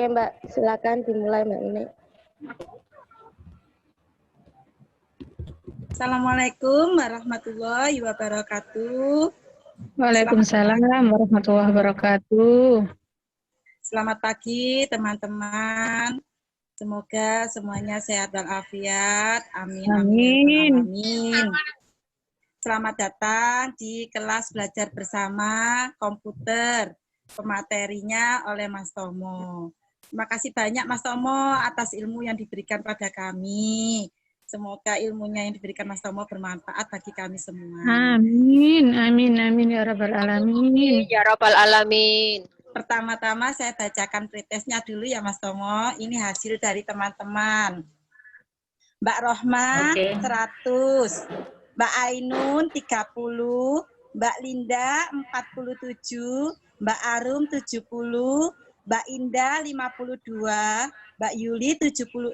Oke Mbak, silakan dimulai Mbak Ini. Assalamualaikum warahmatullahi wabarakatuh. Waalaikumsalam warahmatullahi wabarakatuh. Selamat pagi teman-teman. Semoga semuanya sehat walafiat. Amin. Amin. Amin. Selamat datang di kelas belajar bersama komputer. Pematerinya oleh Mas Tomo. Terima kasih banyak Mas Tomo atas ilmu yang diberikan pada kami. Semoga ilmunya yang diberikan Mas Tomo bermanfaat bagi kami semua. Amin, amin, amin ya rabbal alamin. Ya rabbal alamin. Pertama-tama saya bacakan pretestnya dulu ya Mas Tomo. Ini hasil dari teman-teman. Mbak Rohma 100, Mbak Ainun 30, Mbak Linda 47, Mbak Arum 70, Mbak Indah 52, Mbak Yuli 76,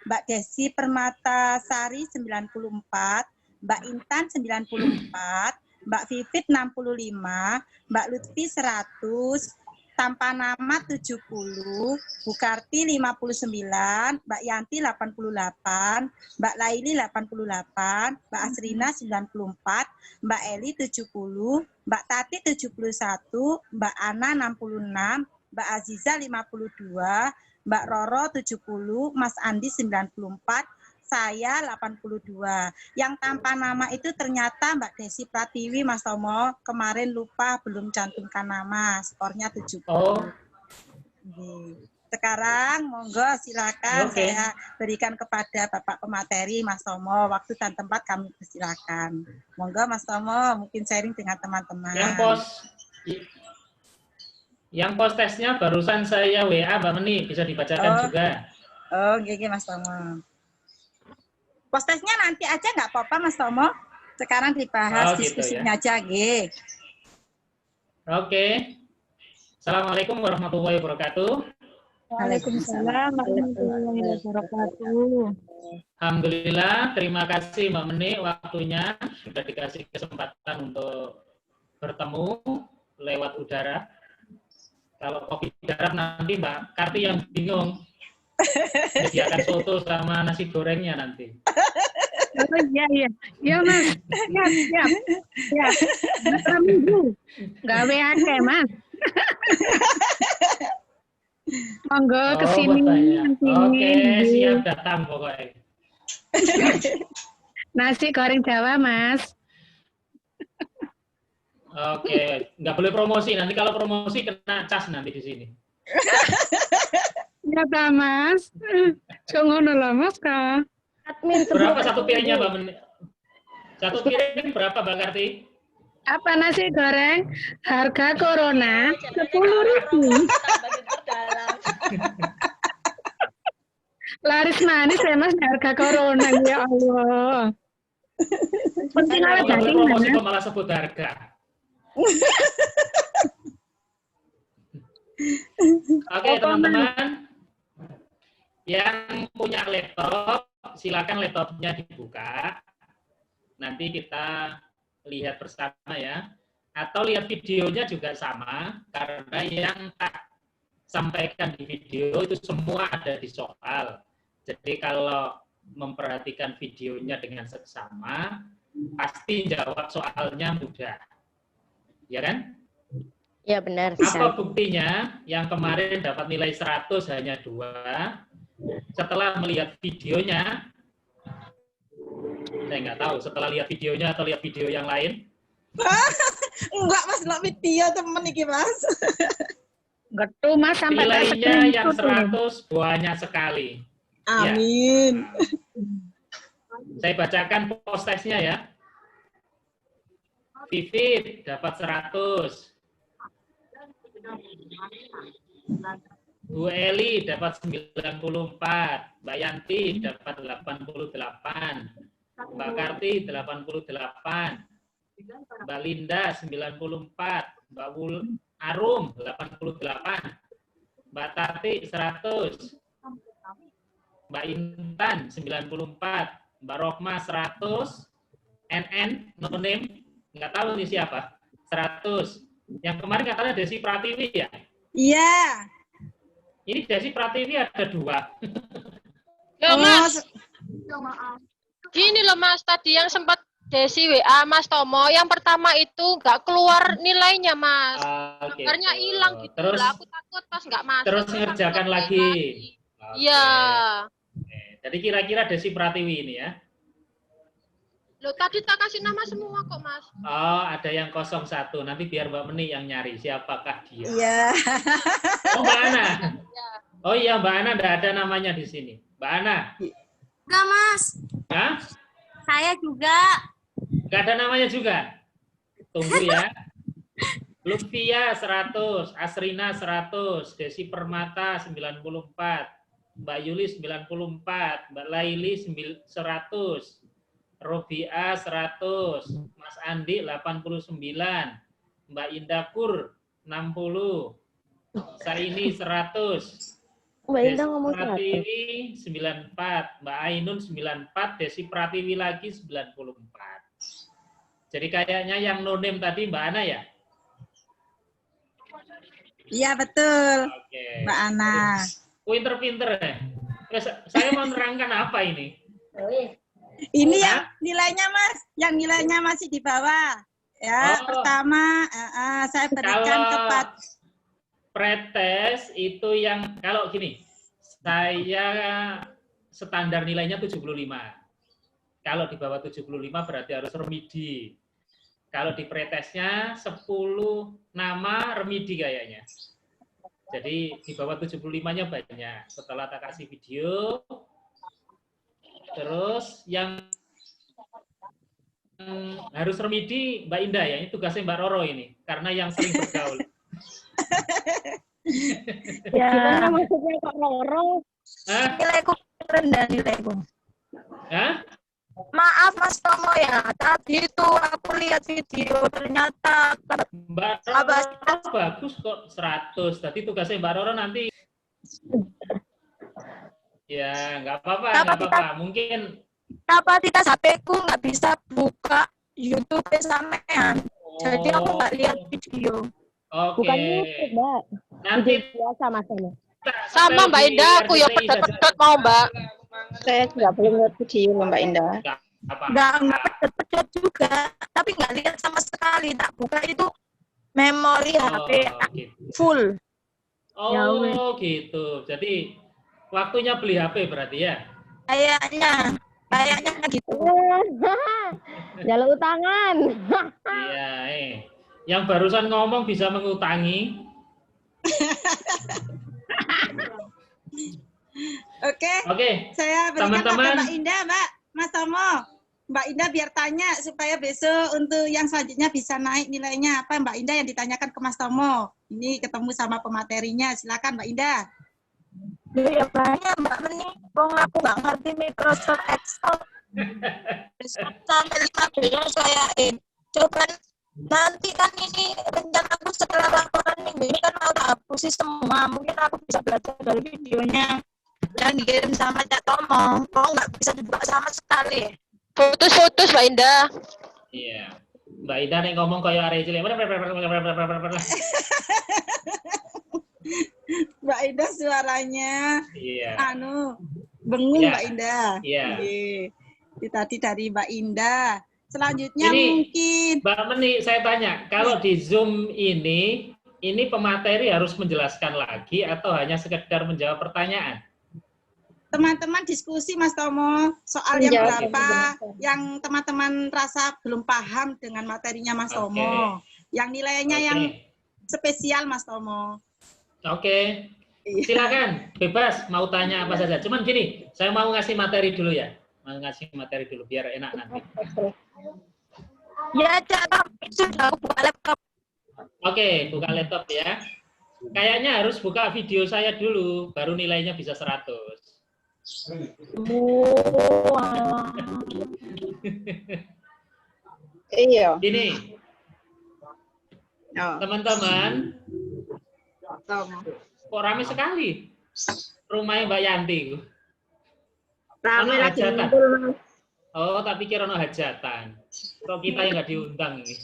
Mbak Desi Permatasari 94, Mbak Intan 94, Mbak Vivit 65, Mbak Lutfi 100, tanpa nama 70, Bu Karti 59, Mbak Yanti 88, Mbak Laili 88, Mbak Asrina 94, Mbak Eli 70, Mbak Tati 71, Mbak Ana 66, Mbak Aziza 52, Mbak Roro 70, Mas Andi 94, saya 82. Yang tanpa nama itu ternyata Mbak Desi Pratiwi, Mas Tomo. Kemarin lupa belum cantumkan nama, skornya 70. Oh. Sekarang monggo silakan saya berikan kepada Bapak pemateri Mas Tomo. Waktu dan tempat kami persilakan. Monggo Mas Tomo mungkin sharing dengan teman-teman. Yang post tesnya barusan saya WA Mbak Meni, bisa dibacakan juga. Oh, gini Mas Tomo. Postesnya nanti aja nggak apa-apa Mas Tomo. Sekarang dibahas diskusinya gitu ya. aja, G. Oke. Assalamualaikum warahmatullahi wabarakatuh. Waalaikumsalam warahmatullahi wabarakatuh. Alhamdulillah, terima kasih Mbak Meni waktunya sudah dikasih kesempatan untuk bertemu lewat udara. Kalau kopi darat nanti Mbak Karti yang bingung. Sediakan soto sama nasi gorengnya nanti. Oh iya, iya Mas, siap. Mas Minggu, gawe akeh Mas. Monggo kesini nanti. Oke, siap datang pokoknya. Nasi goreng Jawa Mas. Oke, nggak boleh promosi. Nanti kalau promosi kena cas nanti di sini. Ya ta Mas. Jangan lah Mas Kak. Admin berapa satu piringnya Mbak Meni? Satu piring berapa Mbak Karti? Apa nasi goreng? Harga Corona 10.000. Laris manis ya Mas harga Corona ya Allah. Penting apa daging promosi kok malah sebut harga. Oke teman-teman. Yang punya laptop, silakan laptopnya dibuka. Nanti kita lihat bersama ya. Atau lihat videonya juga sama, karena yang tak sampaikan di video itu semua ada di soal. Jadi kalau memperhatikan videonya dengan seksama, pasti jawab soalnya mudah. Ya kan? Ya benar. Apa buktinya? Yang kemarin dapat nilai 100 hanya 2. Setelah melihat videonya, saya nggak tahu setelah lihat videonya atau lihat video yang lain. Enggak Mas, lihat video temen iki Mas. Enggak tuh Mas sampai nilainya yang 100 banyak sekali. Amin. Ya. Saya bacakan post testnya ya. Vivit dapat 100. Bu Eli dapat 94, Mbak Yanti dapat 88, Mbak Karti 88, Mbak Linda 94, Mbak Arum 88, Mbak Tati 100, Mbak Intan 94, Mbak Rohma 100, NN, no name, nggak tahu nih siapa, 100. Yang kemarin katanya Desi Pratiwi ya? Iya. Ini Desi Pratiwi ada 2. Loh Mas, gini loh Mas, tadi yang sempat Desi WA Mas Tomo, yang pertama itu nggak keluar nilainya Mas. Oke. Gambarnya hilang gitu. Terus, lah, aku takut pas nggak masuk. terus ngerjakan lagi. Iya. Oke. Jadi kira-kira Desi Pratiwi ini ya. Loh, tadi tak kasih nama semua kok Mas. Oh, ada yang 01. Nanti biar Mbak Meni yang nyari siapakah dia. Iya. Oh, Mbak Ana. Ya. Oh iya, Mbak Ana enggak ada namanya di sini. Mbak Ana. Enggak, Mas. Hah? Saya juga. Enggak ada namanya juga. Tunggu ya. Lutfia 100, Asrina 100, Desi Permata 94, Mbak Yuli 94, Mbak Laili 100, Robia 100, Mas Andi 89, Mbak Indah Pur 60, Saini 100, Mbak Indah ngomong Desi 100. Pratiwi 94, Mbak Ainun 94, Desi Pratiwi lagi 94. Jadi kayaknya yang no name tadi Mbak Ana ya? Iya, betul. Oke. Mbak Ana. Pinter-pinter ya. Terus saya mau menerangkan apa ini? Ini yang nilainya Mas, yang nilainya masih di bawah. Ya, Oh. pertama saya berikan Kalau kepada pretest itu yang kalau gini, saya standar nilainya 75. Kalau di bawah 75 berarti harus remedi. Kalau di pretestnya 10 nama remedi kayaknya. Jadi di bawah 75-nya banyak. Setelah tak kasih video, terus yang harus remedi Mbak Indah ya, ini tugasnya Mbak Roro ini, karena yang sering bergaul. Gimana maksudnya Kak Roro? Hah? Nilaiku rendah nilaiku. Hah? Maaf Mas Tomo ya, tadi itu aku lihat video ternyata Mbak Roro bagus kok 100. Tadi tugasnya Mbak Roro nanti. Ya, nggak apa-apa, nggak apa-apa. Mungkin kapasitas HP-ku nggak bisa buka YouTube sampean. Jadi aku nggak lihat video. Oke. Bukan YouTube, Mbak. Nanti Video biasa Mas ini. Sama Mbak Indah, aku yang pedot-pedot mau Mbak. Saya nggak belum lihat video loh Mbak Indah. Nggak pedot juga, tapi nggak lihat sama sekali. Tak buka itu memori HP gitu. full. Oh, gitu. Jadi waktunya beli HP berarti ya? Kayaknya gitu. Jalur utangan. Iya, Yang barusan ngomong bisa mengutangi. Oke. Saya berikan teman-teman. pada Mbak Indah, Mbak. Mas Tomo. Mbak Indah biar tanya supaya besok untuk yang selanjutnya bisa naik nilainya. Apa Mbak Indah yang ditanyakan ke Mas Tomo? Ini ketemu sama pematerinya. Silakan Mbak Indah. Ya banyak Mbak Meni, wong aku nggak ngerti Microsoft Excel. Sampai 15 saya coba nanti kan ini rencanaku setelah laporan minggu ini kan mau tak hapusi semua. Mungkin aku bisa belajar dari videonya yang dikirim sama Cak Tomo. Kok nggak bisa dibuka sama sekali. Putus-putus Mbak Indah. Iya. Mbak Indah nih ngomong kayak arek cilik. Mbak Indah suaranya Iya. bengung Iya. Mbak Indah. Iya. Itu tadi dari Mbak Indah. Selanjutnya Ini, mungkin Mbak Meni, saya tanya, kalau di Zoom ini pemateri harus menjelaskan lagi atau hanya sekedar menjawab pertanyaan? teman-teman diskusi Mas Tomo soal yang berapa yang teman-teman rasa belum paham dengan materinya Mas Tomo. Yang nilainya yang spesial Mas Tomo. Oke. Silakan, bebas mau tanya apa saja. Cuman gini, saya mau ngasih materi dulu ya. Mau ngasih materi dulu biar enak nanti. Ya, Cak, sudah aku buka laptop. Oke, buka laptop ya. Kayaknya harus buka video saya dulu, baru nilainya bisa 100. Iya. Gini, Oh. teman-teman, kok rame sekali rumahnya Mbak Yanti. Rame Ono lagi hajatan. ngumpul, Mas. Oh, tak pikir ono hajatan. Kok kita yang nggak diundang ini?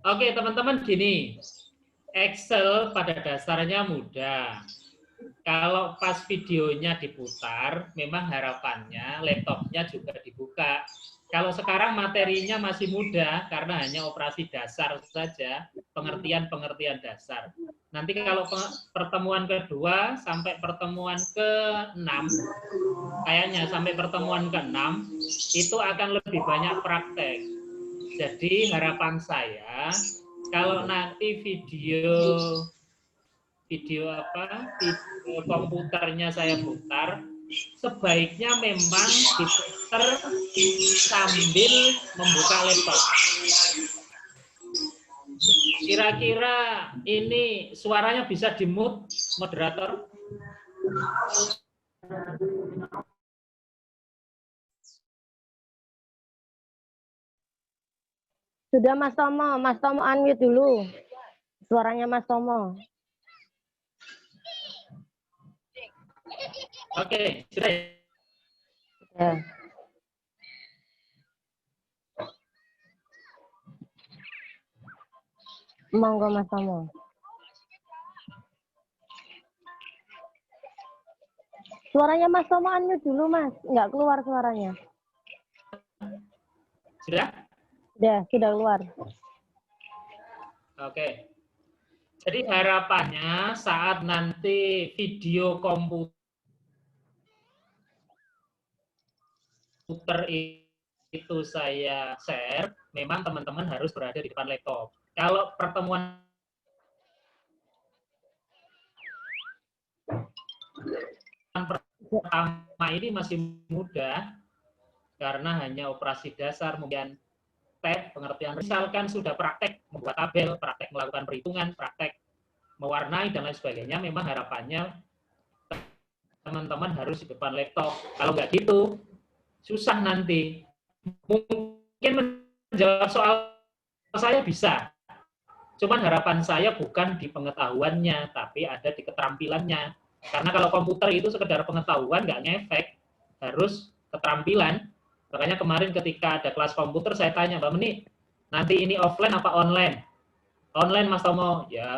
Oke, teman-teman, gini. Excel pada dasarnya mudah. Kalau pas videonya diputar, memang harapannya laptopnya juga dibuka. Kalau sekarang materinya masih mudah karena hanya operasi dasar saja, pengertian-pengertian dasar. Nanti kalau pertemuan kedua sampai pertemuan ke-6, kayaknya sampai pertemuan ke-6, itu akan lebih banyak praktek. Jadi harapan saya, kalau nanti video komputernya saya putar, sebaiknya memang diputar sambil membuka laptop. Kira-kira ini suaranya bisa di-mute, moderator? Sudah Mas Tomo unmute dulu. Suaranya Mas Tomo. Oke, sudah ya? Ya. Monggo Mas Tomo. Suaranya Mas Tomo unmute dulu Mas, nggak keluar suaranya. Sudah? Sudah keluar. Oke. Jadi harapannya saat nanti video komputer itu saya share, memang teman-teman harus berada di depan laptop. Kalau pertemuan pertama ini masih mudah, karena hanya operasi dasar, kemudian tab, pengertian. Misalkan sudah praktek membuat tabel, praktek melakukan perhitungan, praktek mewarnai, dan lain sebagainya, memang harapannya teman-teman harus di depan laptop. Kalau nggak gitu, susah nanti. Mungkin menjawab soal saya bisa. Cuman harapan saya bukan di pengetahuannya, tapi ada di keterampilannya. Karena kalau komputer itu sekedar pengetahuan, nggak ngefek, harus keterampilan. Makanya kemarin ketika ada kelas komputer, saya tanya, Mbak Meni, nanti ini offline apa online? Online, Mas Tomo. Ya,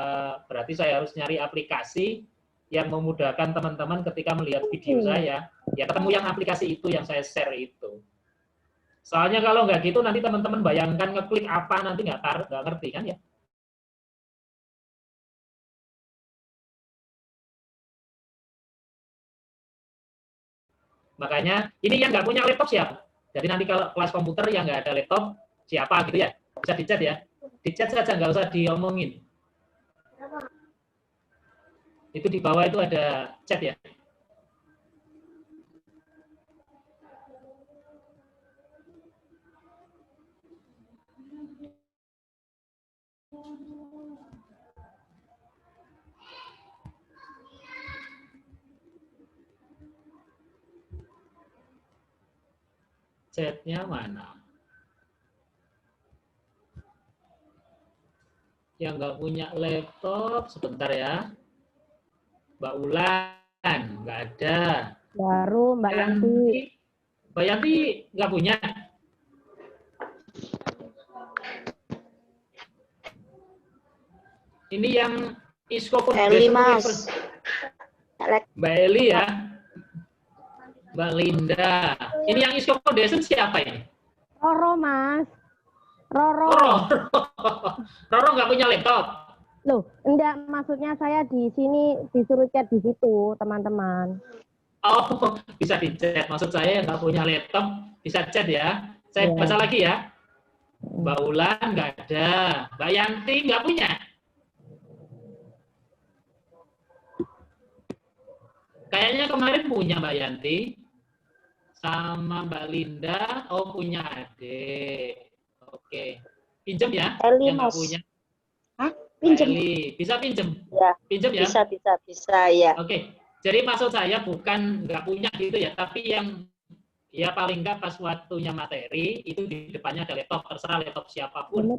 berarti saya harus nyari aplikasi yang memudahkan teman-teman ketika melihat video saya. Ya, ketemu yang aplikasi itu yang saya share itu. Soalnya kalau nggak gitu, nanti teman-teman bayangkan ngeklik apa, nanti nggak ngerti kan ya. Makanya, ini yang nggak punya laptop siapa? Jadi nanti kalau kelas komputer yang nggak ada laptop, siapa gitu ya? Bisa di chat ya. Di chat saja, nggak usah diomongin. Itu di bawah itu ada chat ya. Chatnya mana? Yang nggak punya laptop, sebentar ya. Mbak Ulan, nggak ada. Baru Mbak Yanti. Mbak Yanti nggak punya. Ini yang ISCO Eli, Mas. Mbak Eli ya. Mbak Linda. Ini yang ISCO Foundation siapa ini? Roro, Mas. Roro. Roro nggak punya laptop. Loh, enggak, maksudnya saya di sini disuruh chat di situ, teman-teman. Oh, bisa di chat. Maksud saya nggak punya laptop, bisa chat ya. Saya baca lagi ya. Mbak Ulan nggak ada. Mbak Yanti nggak punya. Kayaknya kemarin punya Mbak Yanti. Sama Mbak Linda, oh punya adik. Oke. Pinjam ya? Eli, yang nggak Mas. punya. Hah? Pinjam? Eli. Bisa pinjam? Ya. Pinjam ya? Bisa ya. Oke. Jadi maksud saya bukan nggak punya gitu ya, tapi yang ya paling nggak pas waktunya materi, itu di depannya ada laptop, terserah laptop siapapun.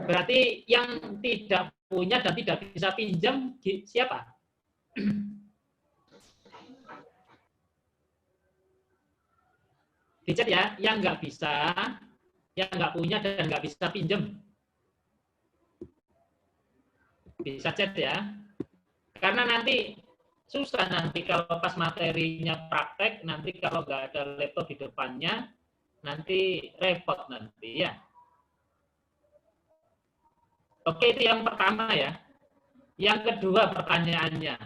Berarti yang tidak punya dan tidak bisa pinjam siapa? Di chat ya, yang nggak bisa, yang nggak punya dan nggak bisa pinjam. Bisa chat ya. Karena nanti susah nanti kalau pas materinya praktek, nanti kalau nggak ada laptop di depannya, nanti repot nanti ya. Oke, itu yang pertama ya. Yang kedua pertanyaannya,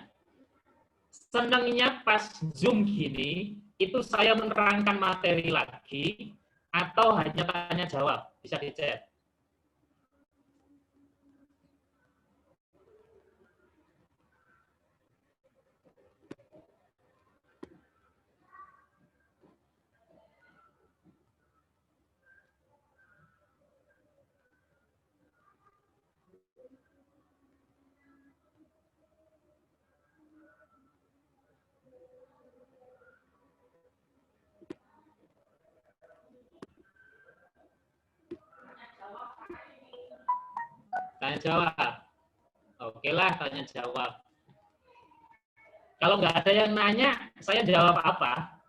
senangnya pas Zoom gini, itu saya menerangkan materi lagi, atau hanya tanya jawab? Bisa di chat. Tanya jawab. Oke lah, tanya jawab. Kalau nggak ada yang nanya, saya jawab apa?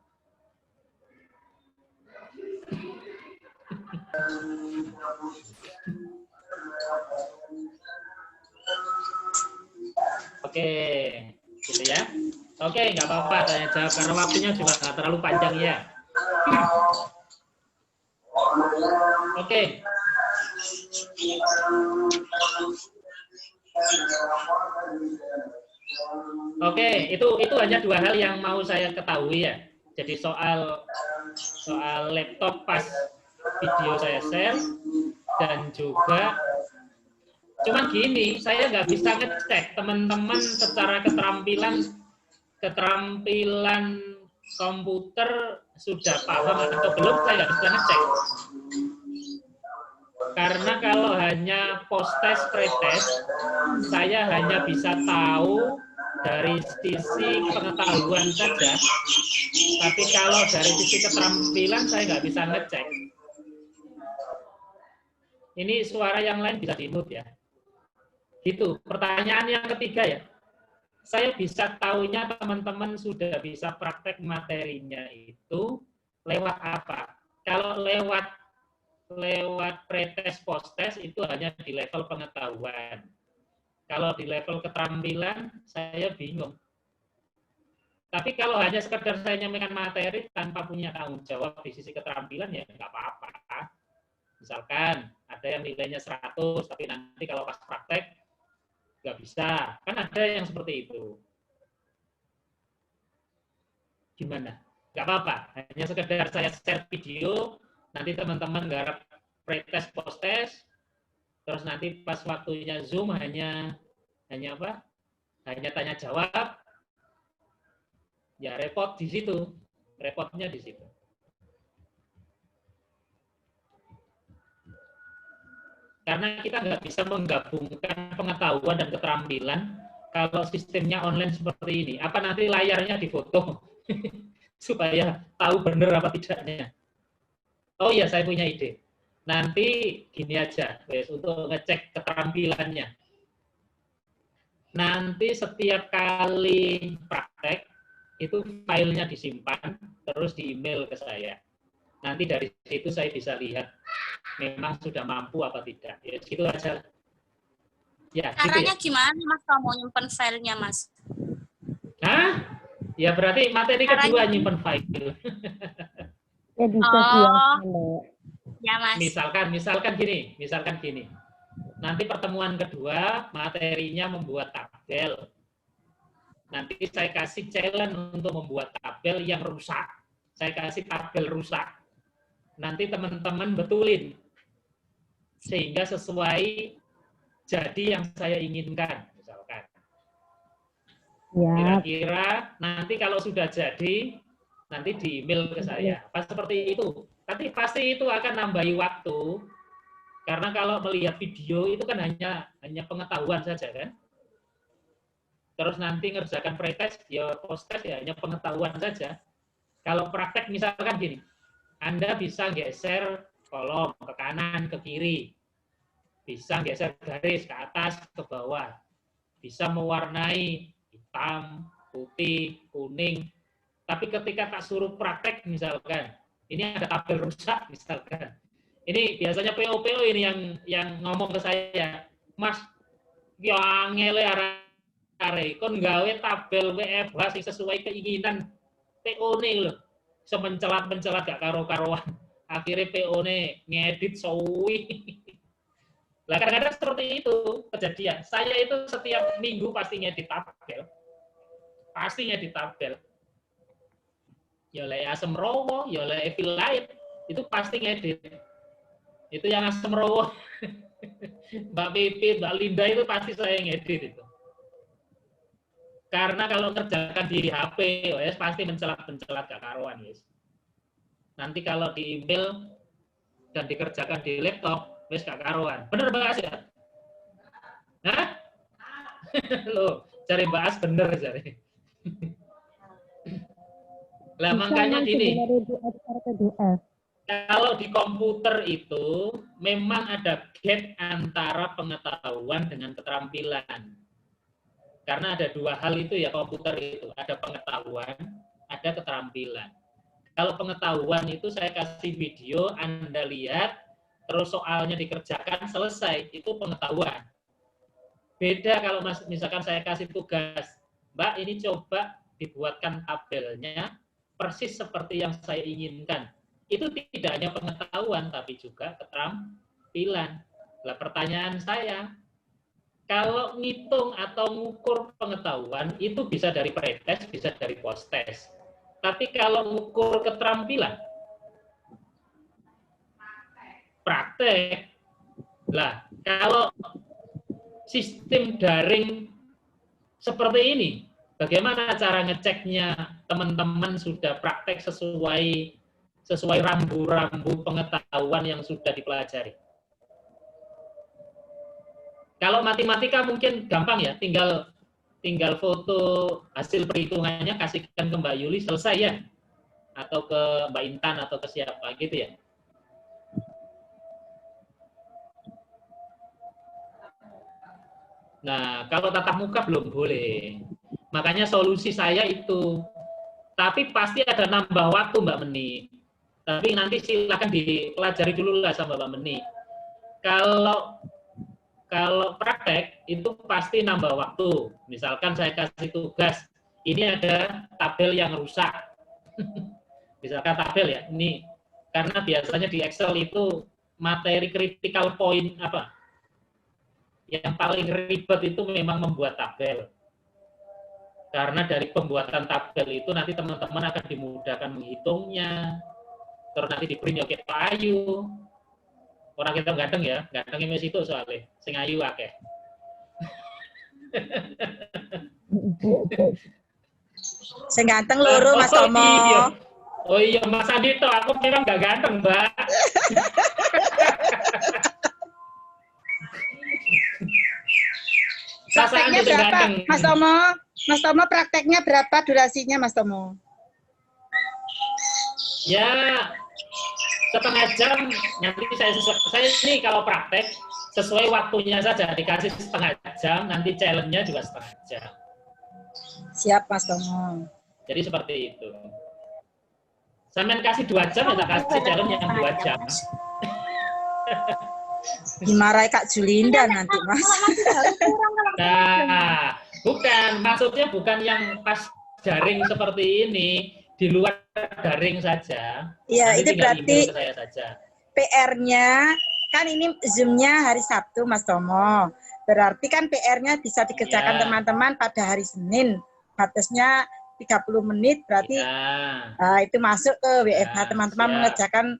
Oke, gitu ya. Oke, nggak apa-apa tanya jawab karena waktunya juga nggak terlalu panjang ya. Oke. Oke, itu hanya dua hal yang mau saya ketahui ya. Jadi soal laptop pas video saya share, dan juga cuman gini, saya nggak bisa ngecek teman-teman secara keterampilan komputer sudah paham atau belum, saya nggak bisa ngecek. Karena kalau hanya post-test, pre-test, saya hanya bisa tahu dari sisi pengetahuan saja. Tapi kalau dari sisi keterampilan, saya nggak bisa ngecek. Ini suara yang lain bisa di-mute ya. Gitu. Pertanyaan yang ketiga ya. Saya bisa tahunya teman-teman sudah bisa praktek materinya itu lewat apa? Kalau lewat pretest, post-test itu hanya di level pengetahuan. Kalau di level keterampilan, saya bingung. Tapi kalau hanya sekedar saya nyampaikan materi tanpa punya tanggung jawab di sisi keterampilan, ya nggak apa-apa. Misalkan ada yang nilainya 100, tapi nanti kalau pas praktek, nggak bisa. Kan ada yang seperti itu. Gimana? Nggak apa-apa. Hanya sekedar saya share video, nanti teman-teman garap pretest, post-test, terus nanti pas waktunya Zoom hanya apa? Hanya tanya jawab. Ya repot di situ. Repotnya di situ. Karena kita nggak bisa menggabungkan pengetahuan dan keterampilan kalau sistemnya online seperti ini. Apa nanti layarnya difoto supaya tahu benar apa tidaknya? Oh iya, saya punya ide. Nanti gini aja, guys, untuk ngecek keterampilannya. Nanti setiap kali praktek, itu filenya disimpan, terus di email ke saya. Nanti dari situ saya bisa lihat memang sudah mampu apa tidak. Ya, gitu aja. Ya, caranya gitu ya. Gimana Mas kamu nyimpen filenya Mas? Hah? Ya berarti materi kedua nyimpen file. Ya bisa Ya Mas. Misalkan gini. Nanti pertemuan kedua materinya membuat tabel. Nanti saya kasih challenge untuk membuat tabel yang rusak. Saya kasih tabel rusak. Nanti teman-teman betulin. Sehingga sesuai jadi yang saya inginkan. Misalkan. Ya. Kira-kira nanti kalau sudah jadi, nanti di email ke saya. Pas seperti itu. Tapi pasti itu akan nambahi waktu. Karena kalau melihat video itu kan hanya pengetahuan saja kan. Terus nanti ngerjakan pretest, ya post-test ya hanya pengetahuan saja. Kalau praktek misalkan gini, Anda bisa geser kolom ke kanan, ke kiri. Bisa geser garis ke atas, ke bawah. Bisa mewarnai hitam, putih, kuning. Tapi ketika tak suruh praktek misalkan, ini ada tabel rusak misalkan. Ini biasanya PO ini yang ngomong ke saya, Mas, Ki angele arek kon gawe tabel WFH sing sesuai keinginan PO-ne lho. Semencelat-mencelat gak karo-karoan. Akhirnya PO-ne ngedit suwi. Lah kadang-kadang seperti itu kejadian. Saya itu setiap minggu pasti ngedit tabel. Pasti ngedit tabel. Ya oleh asem rowo, ya oleh Evil Light, itu pasti ngedit. Itu yang asem rowo. Mbak Pipit, Mbak Linda itu pasti saya ngedit itu. Karena kalau kerjakan di HP, wes pasti mencelat-mencelat gak karuan, guys. Nanti kalau di email dan dikerjakan di laptop, wes gak karuan. Bener Mbak As ya? Hah? Loh, cari Mbak As bener cari. Lah makanya gini, kalau di komputer itu memang ada gap antara pengetahuan dengan keterampilan. Karena ada dua hal itu ya komputer itu, ada pengetahuan, ada keterampilan. Kalau pengetahuan itu saya kasih video, Anda lihat, terus soalnya dikerjakan, selesai, itu pengetahuan. Beda kalau misalkan saya kasih tugas, Mbak ini coba dibuatkan tabelnya, persis seperti yang saya inginkan. Itu tidak hanya pengetahuan, tapi juga keterampilan. Nah, pertanyaan saya, kalau ngitung atau ngukur pengetahuan, itu bisa dari pretest, bisa dari post-test. Tapi kalau ngukur keterampilan, praktek. Lah, kalau sistem daring seperti ini, bagaimana cara ngeceknya teman-teman sudah praktek sesuai rambu-rambu pengetahuan yang sudah dipelajari? Kalau matematika mungkin gampang ya, tinggal foto hasil perhitungannya kasihkan ke Mbak Yuli, selesai ya? Atau ke Mbak Intan atau ke siapa gitu ya? Nah, kalau tatap muka belum boleh. Makanya solusi saya itu. Tapi pasti ada nambah waktu Mbak Meni. Tapi nanti silakan dipelajari dulu lah sama Mbak Meni. Kalau praktek itu pasti nambah waktu. Misalkan saya kasih tugas, ini ada tabel yang rusak. Misalkan tabel ya, ini karena biasanya di Excel itu materi critical point apa? Yang paling ribet itu memang membuat tabel. Karena dari pembuatan tabel itu nanti teman-teman akan dimudahkan menghitungnya. Terus nanti diberi oke payu. Orang kita ganteng ya, ganteng mes itu soalnya sing ayu akeh. Sing ganteng loro Mas Tomo. Iya. Oh iya Mas Adito, aku memang gak ganteng, Mbak. Prakteknya berapa, Mas Tomo? Mas Tomo prakteknya berapa durasinya, Mas Tomo? Ya, setengah jam. Nanti saya ini kalau praktek sesuai waktunya saja, dikasih setengah jam, nanti challenge-nya juga setengah jam. Siap, Mas Tomo. Jadi seperti itu. Sampean kasih 2 jam, ya kasih challenge yang 2 jam. Dimarahi Kak Julinda nanti, Mas. Nah, maksudnya bukan yang pas daring seperti ini, di luar daring saja. Iya, itu berarti saya saja. PR-nya, kan ini Zoom-nya hari Sabtu, Mas Tomo. Berarti kan PR-nya bisa dikerjakan teman-teman pada hari Senin. Batasnya 30 menit, berarti itu masuk ke WFH teman-teman mengerjakan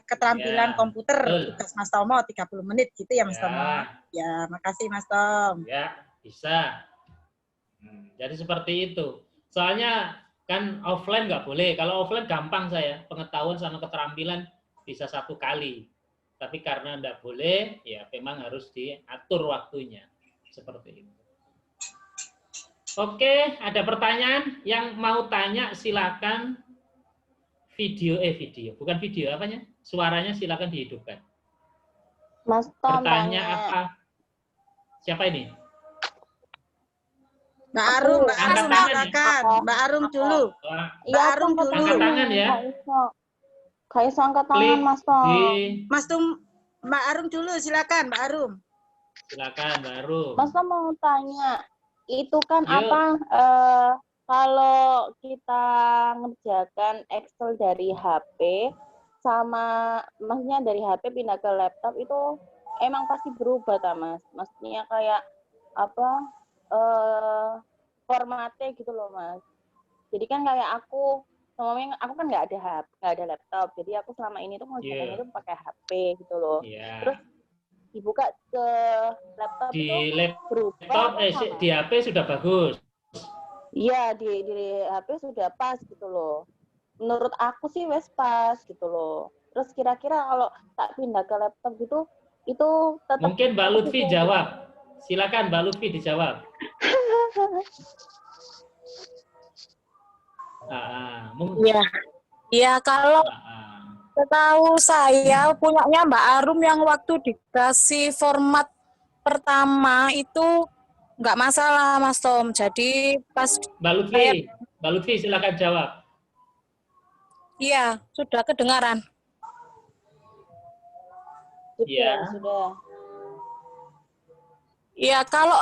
keterampilan komputer. Tugas Mas Tomo 30 menit gitu ya Mas Tomo. Ya, makasih Mas Tom. Ya, bisa. Jadi seperti itu. Soalnya kan offline nggak boleh. Kalau offline gampang saya. Pengetahuan sama keterampilan bisa 1 kali. Tapi karena nggak boleh, ya memang harus diatur waktunya. Seperti itu. Oke, ada pertanyaan? Yang mau tanya silakan. Video, bukan video, apanya? Suaranya silakan dihidupkan. Mas Tom bertanya apa? Siapa ini? Mbak Arum, silakan. Mbak Arum dulu. Mbak Arum dulu. Angkat tangan ya. Gak iso angkat tangan Mas Tom. Mas Tom, Mbak Arum dulu, silakan Mbak Arum. Silakan baru. Mas Tom mau tanya, itu kan Yuk. apa kalau kita ngerjakan Excel dari HP sama maksudnya dari HP pindah ke laptop itu emang pasti berubah ta Mas? Maksudnya kayak apa formatnya gitu loh Mas. Jadi kan kayak aku ngomongnya aku kan nggak ada laptop, jadi aku selama ini tuh ngerjakannya itu pakai HP gitu loh. Terus dibuka ke laptop di itu berubah laptop di HP sudah bagus. Iya, di HP sudah pas gitu loh. Menurut aku sih wes pas gitu loh. Terus kira-kira kalau tak pindah ke laptop gitu, itu tetap mungkin Mbak Lutfi jawab. Silakan Mbak Lutfi dijawab. Iya. Iya, kalau setahu saya punyanya Mbak Arum yang waktu dikasih format pertama itu nggak masalah Mas Tom. Jadi pas Mbak Lutfi silakan jawab. Iya, sudah kedengaran. Iya. Sudah. Iya, kalau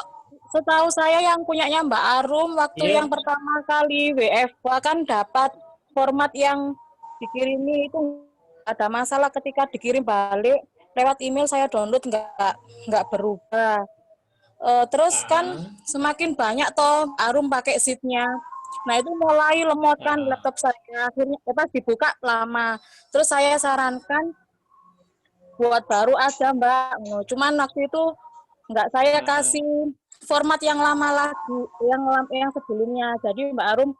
setahu saya yang punyanya Mbak Arum waktu yang pertama kali WFH kan dapat format yang dikirimi itu ada masalah ketika dikirim balik lewat email saya download nggak berubah. Terus kan semakin banyak toh Arum pakai sheet-nya. Nah itu mulai lemotkan laptop saya. Akhirnya pas dibuka lama. Terus saya sarankan buat baru aja Mbak. Cuman waktu itu nggak saya kasih format yang lama lagi, yang sebelumnya. Jadi Mbak Arum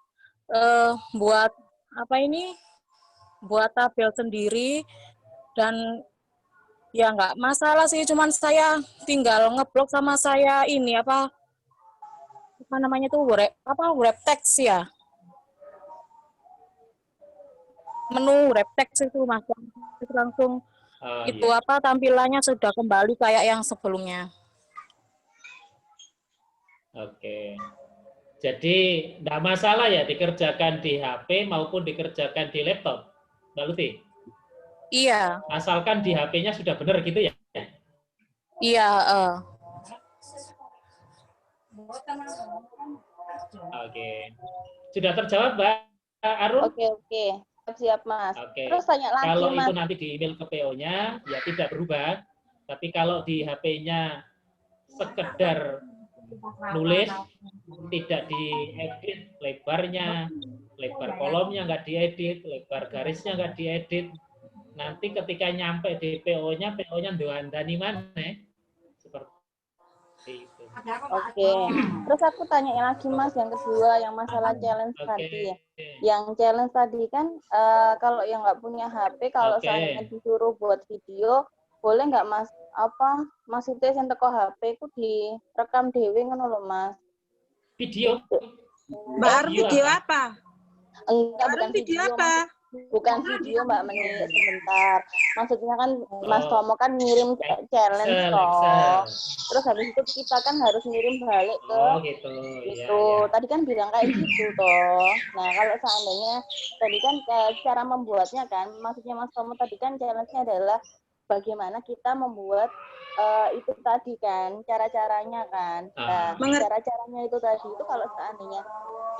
buat apa ini? Buat tabel sendiri dan ya nggak masalah sih, cuman saya tinggal ngeblok sama saya ini apa namanya tuh wrap text ya, menu wrap text itu Mas, langsung itu apa tampilannya sudah kembali kayak yang sebelumnya. Oke, jadi nggak masalah ya dikerjakan di HP maupun dikerjakan di laptop, Mbak Lutfi? Iya. Asalkan di HP-nya sudah benar gitu ya? Iya. Oke. Sudah terjawab, Mbak Arum? Oke. Siap, Mas. Oke. Terus tanya lagi, kalau Mas. itu nanti di email ke PO-nya, ya tidak berubah. Tapi kalau di HP-nya sekedar nulis, tidak diedit lebarnya, lebar kolomnya nggak diedit, lebar garisnya nggak diedit, nanti ketika nyampe di PO-nya nduandani mana? Seperti itu. Oke. Terus aku tanya lagi Mas, yang kedua, yang masalah challenge tadi. Yang challenge tadi kan kalau yang nggak punya HP, kalau seandainya disuruh buat video, boleh nggak Mas? Apa maksudnya yang teko HP itu direkam dewe ngono lho Mas? Video? Baru video apa? Enggak, bukan video apa? Bukan video Mbak Meni, sebentar. Maksudnya kan Mas Tomo kan ngirim challenge toh. Terus habis itu kita kan harus ngirim balik ke gitu. Itu. Ya. Tadi kan bilang kayak gitu toh. Nah, kalau seandainya tadi kan cara membuatnya kan, maksudnya Mas Tomo tadi kan challenge-nya adalah bagaimana kita membuat itu tadi kan, cara-caranya kan. Nah, cara-caranya itu tadi itu kalau seandainya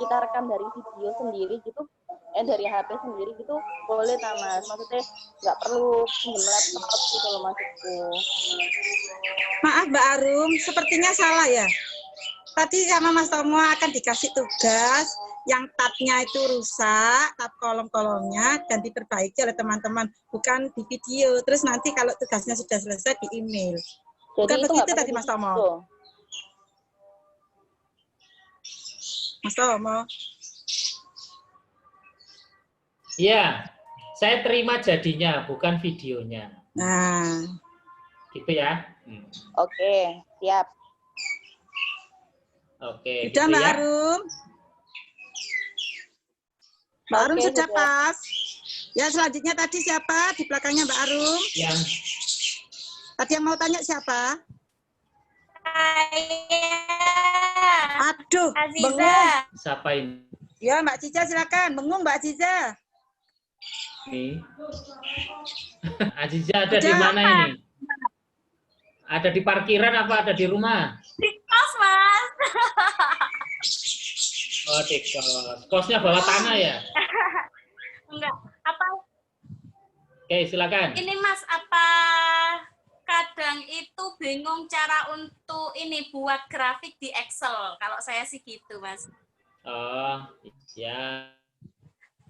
kita rekam dari video sendiri gitu, dari HP sendiri gitu, boleh tak Mas? Maksudnya nggak perlu pinjam laptop gitu loh maksudku. Maaf Mbak Arum, sepertinya salah ya. Tadi sama Mas Tomo akan dikasih tugas yang tabnya itu rusak, tab kolom-kolomnya, dan diperbaiki oleh teman-teman, bukan di video. Terus nanti kalau tugasnya sudah selesai di email. Bukan begitu tadi Mas Tomo. Mas Tomo. Iya, saya terima jadinya, bukan videonya. Nah, gitu ya. Oke, siap. Oke. Sudah gitu Mbak ya. Arum. Mbak Arum sudah pas. Ya selanjutnya tadi siapa di belakangnya Mbak Arum? Tadi yang mau tanya siapa? Aduh, bengong. Siapa ini? Ya Mbak Cica silakan. Bengong Mbak Cica. Nih. Aziza ada di mana ini? Ada di parkiran apa ada di rumah? Di kos, Mas. Oh, di kos. Kosnya bawah tanah ya? Enggak. Apa? Oke, silakan. Ini Mas, apa kadang itu bingung cara untuk ini buat grafik di Excel. Kalau saya sih gitu, Mas. Oh, ya.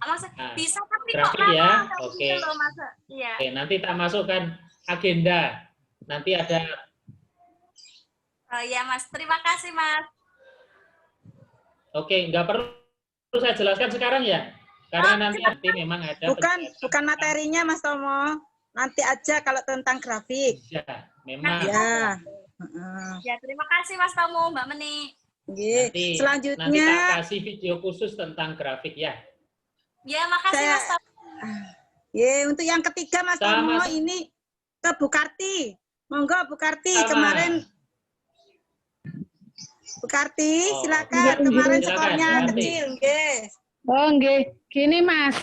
Mas, Nah, bisa tapi kok grafik lama ya. kayak Oke. gitu loh, Mas. Iya. Oke, nanti tak masukkan agenda. Nanti ada. Oh iya, Mas. Terima kasih, Mas. Oke, nggak perlu saya jelaskan sekarang ya. Karena nanti memang ada. Bukan materinya, Mas Tomo. Nanti aja kalau tentang grafik. Ya, memang. Ya. Ya, terima kasih Mas Tomo, Mbak Meni. Nanti Selanjutnya tak kasih video khusus tentang grafik ya. Ya, makasih Mas Tomo. Untuk yang ketiga Mas Tomo ini ke Bu Karti. Monggo Bu Karti kemarin. Bu Karti, silakan. Kemarin skornya kecil, nggih. Oh, nggih. Gini, Mas.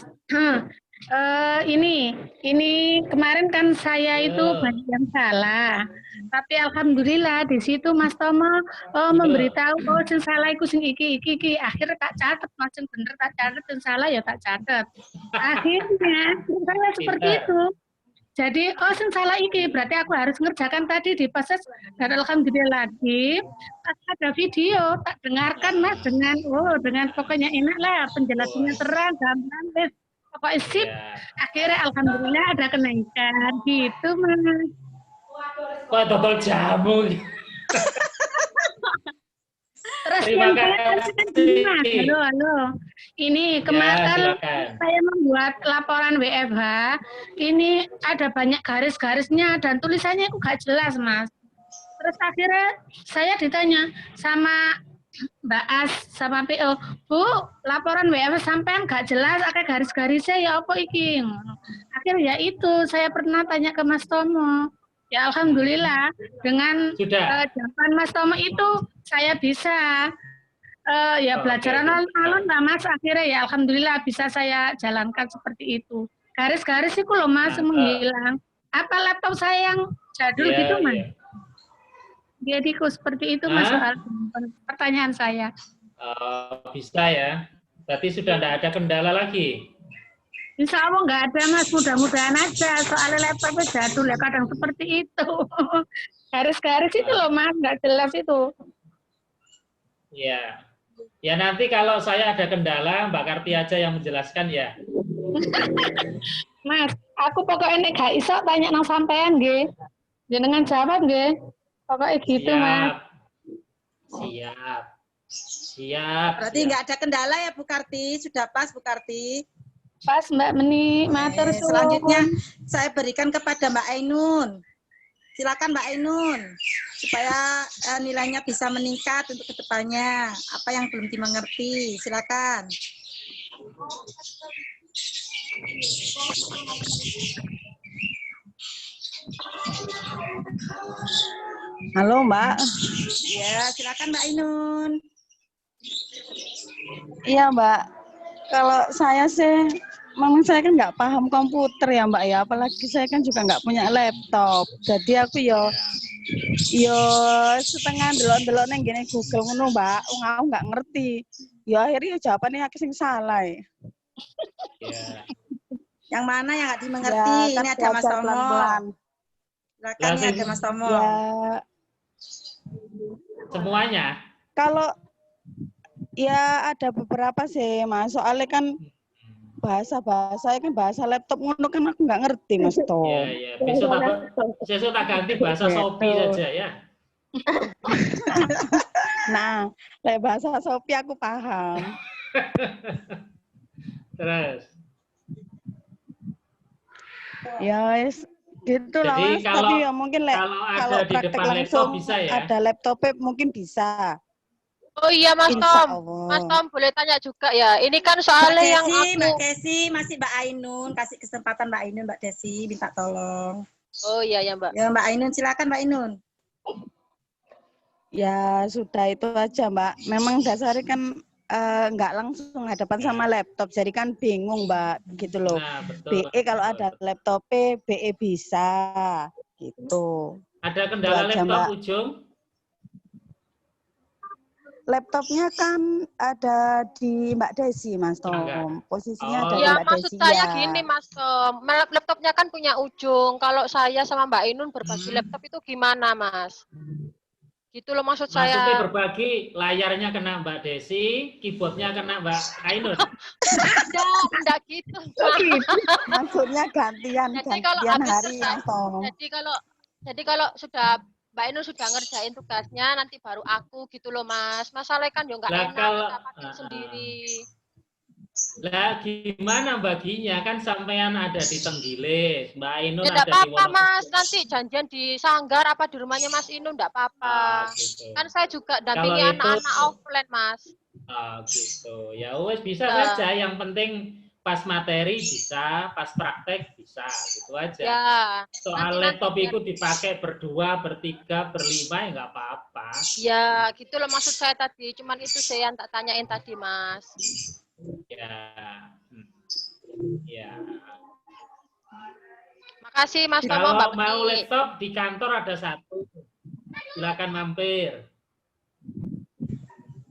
Ini kemarin kan saya itu banyak yang salah. Tapi alhamdulillah di situ Mas Tomo memberitahu sing salah iku sing iki. Akhirnya tak catet, Mas, sing bener tak catet, sing salah ya tak catet. Akhirnya saya seperti itu. Jadi sing salah iki berarti aku harus ngerjakan tadi di proses, dan alhamdulillah lagi ada video tak dengarkan, Mas, dengan pokoknya enak lah, penjelasannya terang, gampang, pokoknya sip. Akhirnya alhamdulillah ada kenaikan gitu, Mas. Kok double jamu? Terus yang saya kasihkan gini, Mas. Halo. Ini kemarin saya membuat laporan WFH. Ini ada banyak garis-garisnya dan tulisannya itu gak jelas, Mas. Terus akhirnya saya ditanya sama Mbak As sama PO, Bu, laporan WFH sampean gak jelas, akeh garis-garisnya ya apa iki? Akhirnya ya itu saya pernah tanya ke Mas Tomo. Ya alhamdulillah dengan jawaban Mas Tomo itu saya bisa belajar alon-alon lah, Mas. Akhirnya ya alhamdulillah bisa saya jalankan seperti itu. Garis-garis itu loh, Mas, menghilang. Apa laptop saya yang jadul gitu, Mas? Jadiku seperti itu, Mas, soal pertanyaan saya. Bisa ya. Berarti sudah tidak ada kendala lagi. Insya Allah nggak ada, Mas. Mudah-mudahan aja. Soalnya laptopnya jadul ya kadang seperti itu. Garis-garis itu loh, Mas, nggak jelas itu. Ya. Ya nanti kalau saya ada kendala, Mbak Karti aja yang menjelaskan ya. Mas, aku pokoknya gak iso tanya nang sampean nggih. Jenengan jawab nggih. Pokoknya gitu, Mas. Siap. Berarti nggak ada kendala ya Bu Karti, sudah pas Bu Karti. Pas Mbak Meni, matur suwun. Selanjutnya saya berikan kepada Mbak Ainun. Silakan Mbak Ainun, supaya nilainya bisa meningkat untuk kedepannya. Apa yang belum dimengerti, silakan. Halo Mbak. Ya, silakan Mbak Ainun. Iya Mbak, kalau saya sih, memang saya kan nggak paham komputer ya Mbak ya, apalagi saya kan juga nggak punya laptop. Jadi aku yo setengah delok-delok neng gini Google ngono Mbak, aku nggak ngerti. Ya akhirnya jawabannya aku sing salah. Yang mana yang nggak dimengerti? Ya, ini ada Mas Tomo. Silakan ini ada Mas Tomo. Ya. Semuanya? Kalau ya ada beberapa sih Mas, soalnya kan bahasa-bahasa kan bahasa laptop ngono kan aku nggak ngerti Mas Tom. Iya. Besok tak ganti bahasa Shopee saja ya. Nah, bahasa Shopee aku paham. Terus? Ya, gitu lah Mas. Tapi ya mungkin kalau praktek langsung bisa, ya? Ada laptopnya mungkin bisa. Oh iya Mas Tom boleh tanya juga ya. Ini kan soalnya Mbak Desi, masih Mbak Ainun, kasih kesempatan Mbak Ainun, Mbak Desi minta tolong. Oh iya ya Mbak. Ya Mbak Ainun, silakan Mbak Ainun. Ya sudah itu aja Mbak. Memang dasarnya kan nggak langsung hadapan sama laptop, jadi kan bingung Mbak, gitu loh. Nah, betul, BE kalau ada laptopnya, BE bisa, gitu. Ada kendala Itu aja, laptop Mbak. Ujung? Laptopnya kan ada di Mbak Desi, Mas Enggak. Tom. Posisinya ada Oh. di Ya, Mbak maksud Desi, saya ya. gini, Mas Tom. Laptopnya kan punya Ujung. Kalau saya sama Mbak Ainun berbagi laptop itu gimana, Mas? Gitu loh maksud Maksudnya saya. berbagi, layarnya kena Mbak Desi, keyboardnya kena Mbak Ainun. Enggak gitu. Maksudnya gantian Jadi kalau gantian habis hari, kerja, Mas Tom. jadi kalau sudah Mbak Ainun sudah ngerjain tugasnya, nanti baru aku gitu loh, Mas. Masalahnya kan ya nggak Lah, enak kalau kita pakai sendiri. lah gimana baginya, kan sampean ada di Tenggilis, Mbak Ainun Ya enggak ada di apa-apa, Wonosobo. Mas. Nanti janjian di Sanggar apa di rumahnya Mas Inun enggak apa-apa. Gitu. Kan saya juga dampingi Kalau itu- anak-anak offline, Mas. Gitu. Ya wes bisa Ya. saja, yang penting pas materi bisa, pas praktek bisa, gitu aja. Ya. Soal nanti laptop biar- itu dipakai berdua, bertiga, berlima ya nggak apa-apa. Ya, gitu loh maksud saya tadi. Cuman itu saya yang tak tanyain tadi, Mas. Ya. Ya. Makasih Mas Tomo, Kalau Mbak mau Peti. laptop di kantor ada satu, silakan mampir.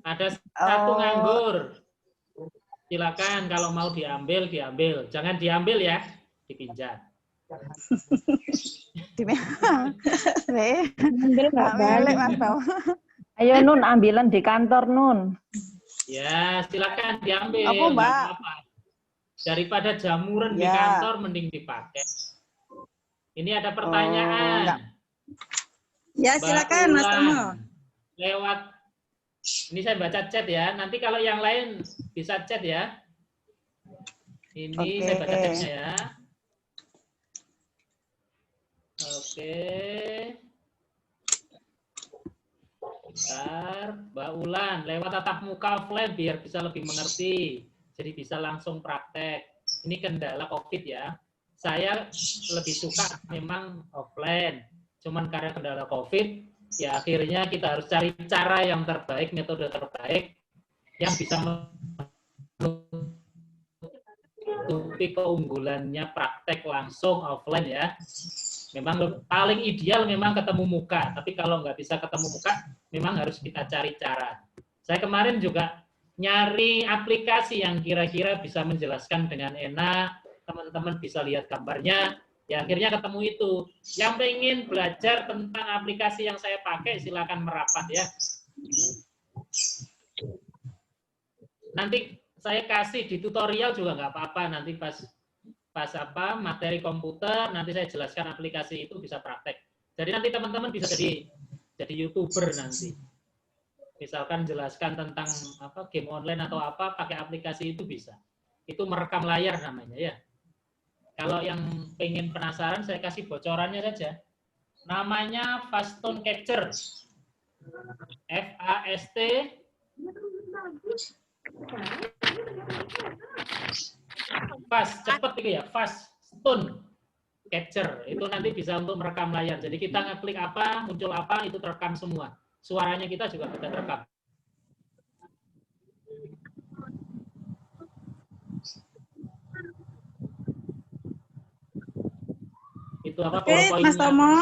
Ada satu nganggur, silakan kalau mau diambil, diambil. Jangan diambil ya, dipinjam. Ambil nggak balik, balik. Mas Tom. Ayo Nun, ambilan di kantor Nun. Ya, silakan diambil. Apa, nggak Mbak? apa-apa. Daripada jamuran di Ya. kantor, mending dipakai. Ini ada pertanyaan. enggak. Ya, Mbak silakan Mas Ulan, Tomo. Lewat, ini saya baca chat ya. Nanti kalau yang lain bisa chat ya. Ini Oke. saya baca chatnya ya. Oke. Bentar, Mbak Ulan, lewat tatap muka offline biar bisa lebih mengerti. Jadi bisa langsung praktek. Ini kendala COVID ya. Saya lebih suka memang offline. Cuman karena kendala COVID, ya akhirnya kita harus cari cara yang terbaik, metode terbaik yang bisa menutupi keunggulannya praktek langsung offline ya. Memang paling ideal memang ketemu muka, tapi kalau nggak bisa ketemu muka, memang harus kita cari cara. Saya kemarin juga nyari aplikasi yang kira-kira bisa menjelaskan dengan enak, teman-teman bisa lihat gambarnya, ya akhirnya ketemu itu. Yang pengen belajar tentang aplikasi yang saya pakai, silakan merapat ya. Nanti saya kasih di tutorial juga nggak apa-apa, nanti pas materi komputer, nanti saya jelaskan aplikasi itu bisa praktek. Jadi nanti teman-teman bisa jadi YouTuber nanti. Misalkan jelaskan tentang game online atau apa, pakai aplikasi itu bisa. Itu merekam layar namanya ya. Kalau yang pengen penasaran, saya kasih bocorannya saja. Namanya Fastone Capture. FAST Fast, cepet itu ya, Fastone Capture. Itu nanti bisa untuk merekam layar. Jadi kita ngeklik apa, muncul apa, itu terekam semua. Suaranya kita juga kita rekam. Itu apa? Oke, Mas Tomo.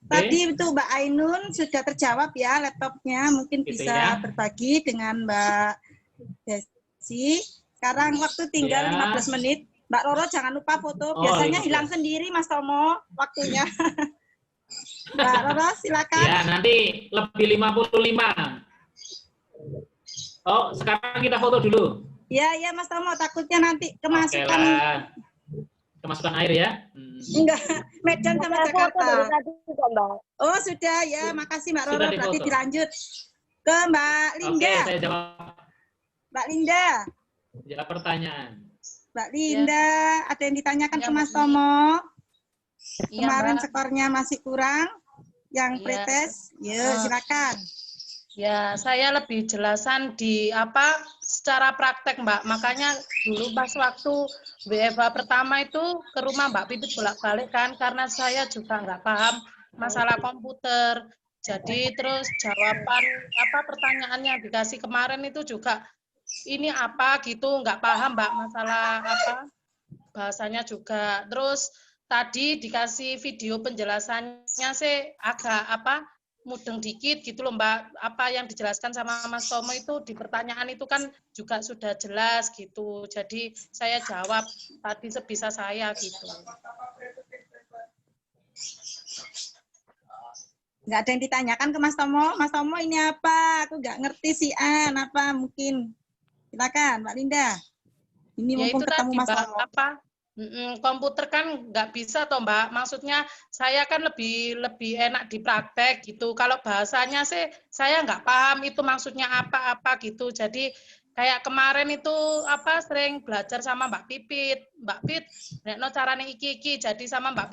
Tadi Oke. itu Mbak Ainun sudah terjawab ya laptopnya. Mungkin Gitu bisa ya. berbagi dengan Mbak Desi. Sekarang waktu tinggal Ya. 15 menit. Mbak Roro jangan lupa foto. Oh, Biasanya 15. hilang sendiri Mas Tomo waktunya. Mbak Roro silakan. Ya, nanti lebih 55. Oh, sekarang kita foto dulu. Ya, ya Mas Tomo. Takutnya nanti Oke kemasukan. lah. Kemasukan air ya. Enggak, Medan sama Saya foto dari Jakarta. tadi kok, Mbak. Oh, sudah ya. Makasih Mbak Roro. Sudah Berarti difoto. dilanjut ke Mbak Oke, Linda. saya jawab. Mbak Linda. Jawab pertanyaan. Mbak Linda, ada yang ditanyakan Iya, ke Mas Mbak. Tomo. Iya, Kemarin Mbak. skornya masih kurang. Yang Iya. pretest, yuk silakan. Ya, saya lebih jelasan di secara praktek, Mbak. Makanya dulu pas waktu WFH pertama itu ke rumah Mbak Pipit bolak-balik kan, karena saya juga nggak paham masalah komputer. Jadi terus jawaban pertanyaannya dikasih kemarin itu juga ini apa gitu, nggak paham Mbak masalah bahasanya juga. Terus tadi dikasih video penjelasannya sih agak mudeng dikit gitu loh Mbak. Apa yang dijelaskan sama Mas Tomo itu di pertanyaan itu kan juga sudah jelas gitu. Jadi saya jawab tadi sebisa saya gitu. Nggak ada yang ditanyakan ke Mas Tomo. Mas Tomo ini apa? Aku nggak ngerti sih apa mungkin. Silakan Mbak Linda. Ini Ya mumpung itu ketemu tadi Mas Mbak, Tomo. Komputer kan nggak bisa toh Mbak. Maksudnya saya kan lebih enak di praktek gitu. Kalau bahasanya sih saya nggak paham itu maksudnya apa gitu. Jadi kayak kemarin itu sering belajar sama Mbak Pipit. Mbak Pipit, no carane iki. Jadi sama Mbak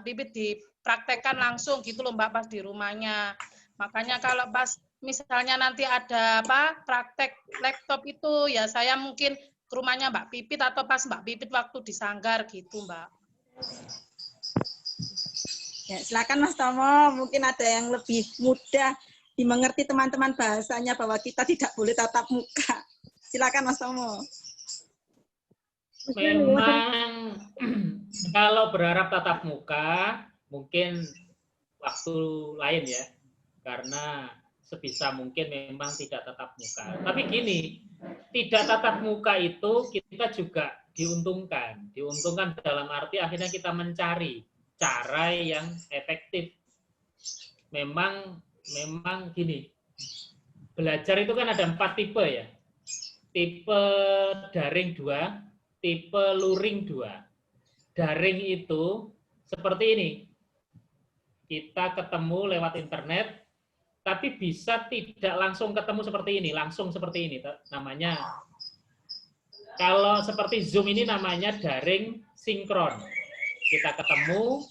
Pipit dipraktekkan langsung gitu loh Mbak pas di rumahnya. Makanya kalau pas misalnya nanti ada praktek laptop itu ya saya mungkin ke rumahnya Mbak Pipit atau pas Mbak Pipit waktu di Sanggar gitu Mbak. Ya, silakan Mas Tomo, mungkin ada yang lebih mudah dimengerti teman-teman bahasanya bahwa kita tidak boleh tatap muka. Silakan Mas Tomo. Memang kalau berharap tatap muka mungkin waktu lain ya, karena sebisa mungkin memang tidak tatap muka. Tapi gini, tidak tatap muka itu kita juga diuntungkan. Diuntungkan dalam arti akhirnya kita mencari cara yang efektif. Memang gini, belajar itu kan ada 4 tipe ya. Tipe daring 2, tipe luring 2. Daring itu seperti ini. Kita ketemu lewat internet, tapi bisa tidak langsung ketemu seperti ini, langsung seperti ini. Namanya, kalau seperti Zoom ini namanya daring sinkron. Kita ketemu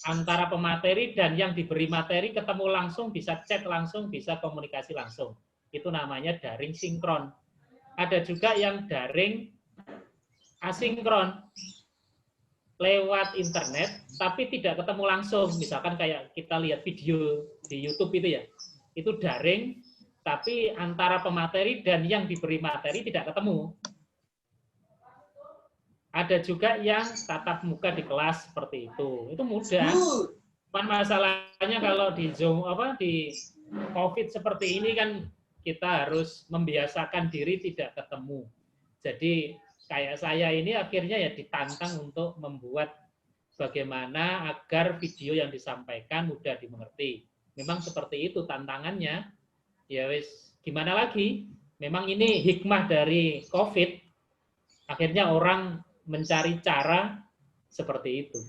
antara pemateri dan yang diberi materi ketemu langsung, bisa chat langsung, bisa komunikasi langsung. Itu namanya daring sinkron. Ada juga yang daring asinkron, lewat internet, tapi tidak ketemu langsung. Misalkan kayak kita lihat video di YouTube itu ya, itu daring, tapi antara pemateri dan yang diberi materi tidak ketemu. Ada juga yang tatap muka di kelas seperti itu mudah. Cuman masalahnya kalau di Zoom di COVID seperti ini kan kita harus membiasakan diri tidak ketemu. Jadi kayak saya ini akhirnya ya ditantang untuk membuat bagaimana agar video yang disampaikan mudah dimengerti. Memang seperti itu tantangannya. Ya wis, gimana lagi? Memang ini hikmah dari COVID. Akhirnya orang mencari cara seperti itu.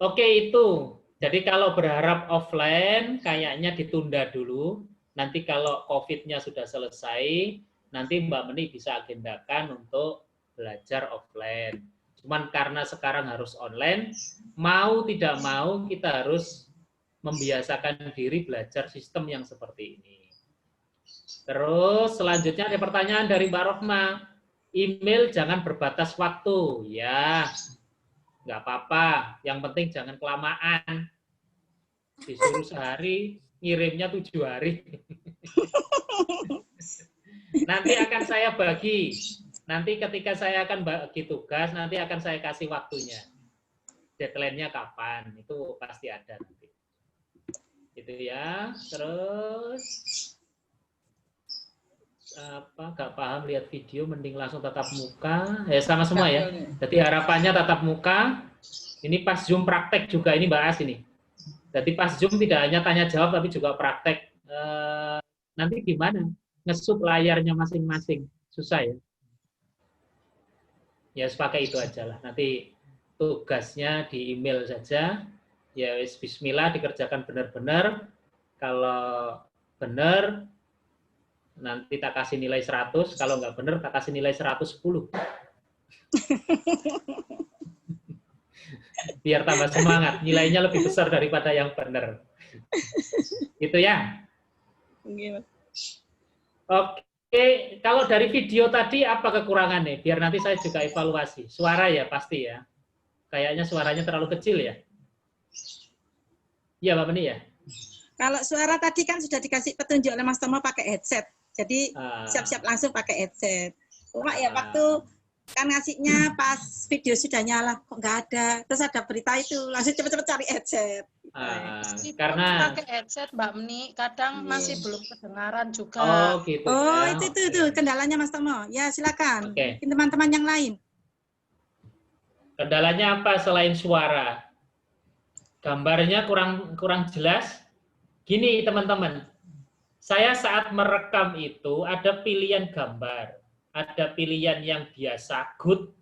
Oke, itu. Jadi kalau berharap offline kayaknya ditunda dulu. Nanti kalau COVID-nya sudah selesai, nanti Mbak Meni bisa agendakan untuk belajar offline. Cuman karena sekarang harus online, mau tidak mau kita harus membiasakan diri belajar sistem yang seperti ini. Terus selanjutnya ada pertanyaan dari Mbak Rohma. Email jangan berbatas waktu. Ya, nggak apa-apa. Yang penting jangan kelamaan. Disuruh sehari, ngirimnya 7 hari. Nanti akan saya bagi. Nanti ketika saya akan bagi tugas, nanti akan saya kasih waktunya. Deadline-nya kapan, itu pasti ada nanti. Itu ya. Terus nggak paham lihat video, mending langsung tatap muka. Ya sama semua ya. Jadi harapannya tatap muka. Ini pas Zoom praktek juga, ini bahas ini. Jadi pas Zoom tidak hanya tanya jawab, tapi juga praktek. Nanti gimana? Nge-shoot layarnya masing-masing. Susah ya? Ya, pakai itu aja lah. Nanti tugasnya di email saja. Ya, bismillah dikerjakan benar-benar. Kalau benar, nanti tak kasih nilai 100. Kalau nggak benar, tak kasih nilai 110. Biar tambah semangat. Nilainya lebih besar daripada yang benar. Itu ya. Oke, kalau dari video tadi apa kekurangannya? Biar nanti saya juga evaluasi. Suara ya pasti ya. Kayaknya suaranya terlalu kecil ya. Iya, Mbak Meni ya? Kalau suara tadi kan sudah dikasih petunjuk oleh Mas Tomo pakai headset. Jadi siap-siap langsung pakai headset. Cuma ya waktu kan ngasihnya pas video sudah nyala kok nggak ada, terus ada berita itu langsung cepet-cepet cari headset. Karena pakai headset Mbak Meni kadang masih belum kedengaran juga. Oh gitu. Oh ya. itu kendalanya Mas Tomo. Ya silakan. Oke. Mungkin teman-teman yang lain. Kendalanya apa selain suara? Gambarnya kurang jelas. Gini teman-teman, saya saat merekam itu ada pilihan gambar. Ada pilihan yang biasa, good,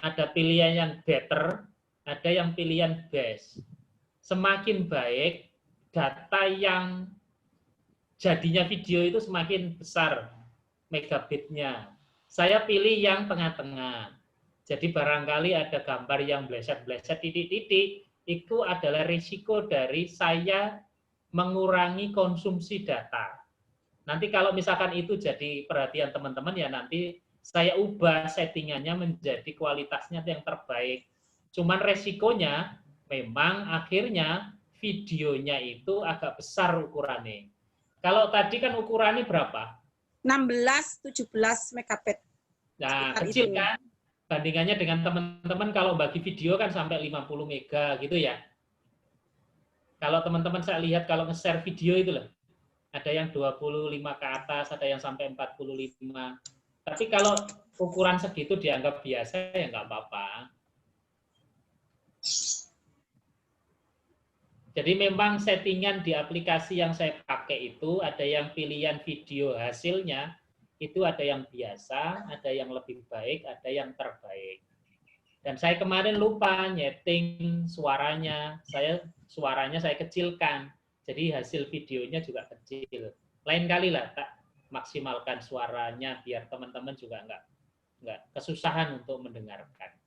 ada pilihan yang better, ada yang pilihan best. Semakin baik, data yang jadinya video itu semakin besar megabitnya. Saya pilih yang tengah-tengah. Jadi barangkali ada gambar yang bleset-bleset titik-titik, itu adalah risiko dari saya mengurangi konsumsi data. Nanti kalau misalkan itu jadi perhatian teman-teman ya nanti saya ubah settingannya menjadi kualitasnya yang terbaik. Cuman resikonya memang akhirnya videonya itu agak besar ukurannya. Kalau tadi kan ukurannya berapa? 16-17 megabit. Nah, kecil kan? Bandingannya dengan teman-teman kalau bagi video kan sampai 50 mega gitu ya. Kalau teman-teman saya lihat kalau nge-share video itu loh. Ada yang 25 ke atas, ada yang sampai 45. Tapi kalau ukuran segitu dianggap biasa, ya nggak apa-apa. Jadi memang settingan di aplikasi yang saya pakai itu, ada yang pilihan video hasilnya, itu ada yang biasa, ada yang lebih baik, ada yang terbaik. Dan saya kemarin lupa nyeting suaranya, suaranya saya kecilkan. Jadi hasil videonya juga kecil. Lain kali lah tak maksimalkan suaranya biar teman-teman juga nggak kesusahan untuk mendengarkan.